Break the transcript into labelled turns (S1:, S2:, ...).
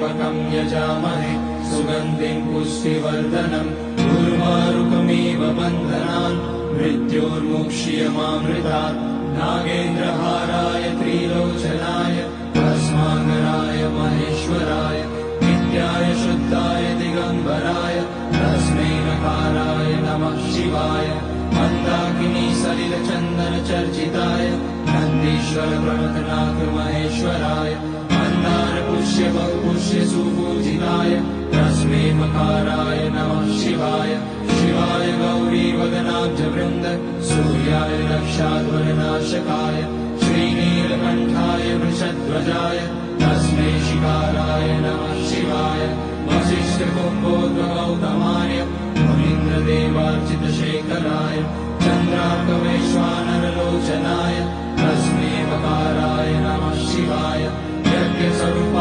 S1: त्र्यम्बकं यजामहे सुगन्धिं पुष्टिवर्धनम् उर्वारुकमिव बन्धनान् मृत्योर्मुक्ष्यमामृतात् नागेन्द्रहाराय त्रिलोचनाय भस्माकराय महेश्वराय नित्याय शुद्धाय दिगम्बराय तस्मै नकाराय नमः शिवाय मन्दाकिनी सलिलचन्दन चर्चिताय नन्दीश्वर प्रमथनाथ महेश्वराय मन्दार पुष्य बहुपुष्य सुपूजिताय तस्मै मकाराय नमः शिवाय शिवाय गौरी वदनाब्ज वृन्द सूर्याय रक्षाध्वरनाशकाय श्रीनीलकण्ठाय वृषध्वजाय तस्मै शिकाराय नमः शिवाय वसिष्ठ कुम्भोद्भवौतमाय मुनीन्द्रदेवार्चितशेखराय चन्द्रार्कवैश्वानरलोचनाय तस्मै मकाराय नमः शिवाय यज्ञस्वरूपाय